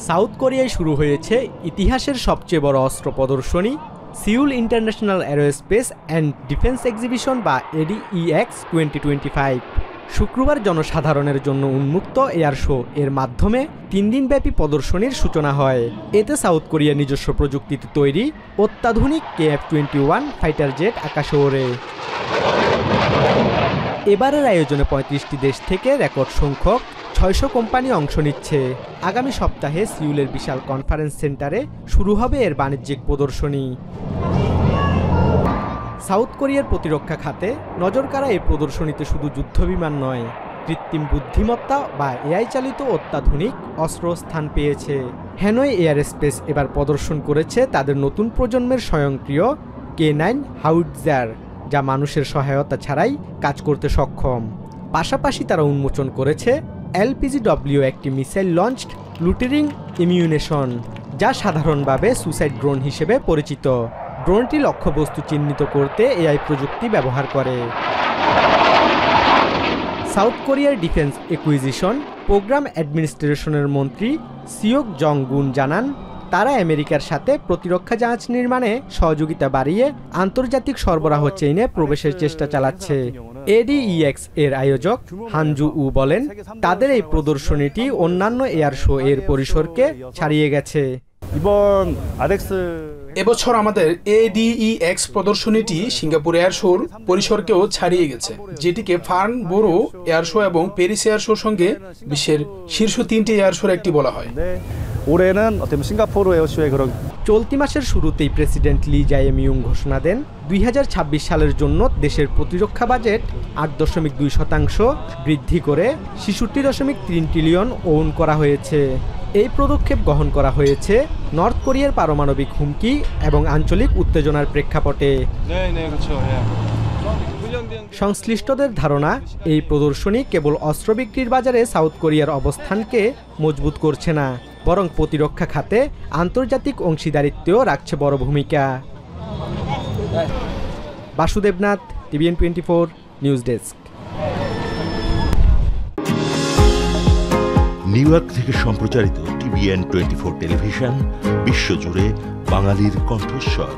South কোরিয়ায় শুরু হয়েছে ইতিহাসের সবচেয়ে বড় অস্ত্র প্রদর্শনী Seoul international aerospace and defence exhibition বা ADEX 2025। শুক্রবার জনসাধারণের জন্য উন্মুক্ত এয়ার শো এর মাধ্যমে 3 দিনব্যাপী প্রদর্শনীর সূচনা হয়। এতে সাউথ কোরিয়ার নিজস্ব প্রযুক্তিতে তৈরি অত্যাধুনিক KF-21 ফাইটার জেট আকাশে ওড়ে। এবারের আয়োজনে 35টি দেশ থেকে রেকর্ড সংখ্যক 600 কোম্পানি অংশ নিচ্ছে। আগামী সপ্তাহে সিউলের বিশাল কনফারেন্স সেন্টারে শুরু হবে এর বাণিজ্যিক প্রদর্শনী। সাউথ কোরিয়ার প্রতিরক্ষা খাতে নজরকাড়া এই প্রদর্শনীতে শুধু যুদ্ধবিমান নয়, কৃত্রিম বুদ্ধিমত্তা বা AI চালিত অত্যাধুনিক অস্ত্র স্থান পেয়েছে। হ্যানয় এয়ারস্পেস এবার প্রদর্শন করেছে তাদের নতুন প্রজন্মের স্বয়ংক্রিয় K9 হাউইটজার, যা মানুষের সহায়তা ছাড়াই কাজ করতে সক্ষম। পাশাপাশি তারা উন্মোচন করেছে LPGW, একটি মিসাইল লঞ্চড লুটিরিং ইমিউনেশন, যা সাধারণভাবে সুসাইড ড্রোন হিসেবে পরিচিত। ড্রোনটি লক্ষ্যবস্তু চিহ্নিত করতে AI প্রযুক্তি ব্যবহার করে। সাউথ কোরিয়ার ডিফেন্স একুইজিশন প্রোগ্রাম অ্যাডমিনিস্ট্রেশনের মন্ত্রী সিওক জং গুন জানান, তারা আমেরিকার সাথে প্রতিরক্ষা জাহাজ নির্মাণে সহযোগিতা বাড়িয়ে আন্তর্জাতিক সরবরাহ চেইনে প্রবেশের চেষ্টা চালাচ্ছে। ADEX এর আয়োজক হানজু উ বলেন, তাদের এই প্রদর্শনীটি অন্যান্য এয়ার শো এর পরিসরকে ছাড়িয়ে গেছে। এবছর আমাদের ADEX প্রদর্শনীটি সিঙ্গাপুর এয়ার শোর পরিসরকেও ছাড়িয়ে গেছে, যেটিকে ফার্নবোরো এয়ার শো এবং প্যারিস এয়ার শোর সঙ্গে বিশ্বের শীর্ষ 3টি এয়ার শোর একটি বলা হয়। চলতি মাসের শুরুতেই প্রেসিডেন্ট লি জায়ে-মিয়ং ঘোষণা দেন 2026 সালের জন্য দেশের প্রতিরক্ষা বাজেট 8.2% বৃদ্ধি করে 66.3 ট্রিলিয়ন ওন করা হয়েছে। এই পদক্ষেপ গ্রহণ করা হয়েছে নর্থ কোরিয়ার পারমাণবিক হুমকি এবং আঞ্চলিক উত্তেজনার প্রেক্ষাপটে। সংশ্লিষ্টদের ধারণা, এই প্রদর্শনী কেবল অস্ত্র বিক্রির বাজারে সাউথ কোরিয়ার অবস্থানকে মজবুত করছে না, বরং প্রতিরক্ষা খাতে আন্তর্জাতিক অংশীদারিত্বেও রাখছে বড় ভূমিকা। Basudebnath, TVN 24 news desk. New York থেকে সম্প্রচারিত TVN 24 টেলিভিশন বিশ্বজুড়ে বাঙালির কণ্ঠস্বর।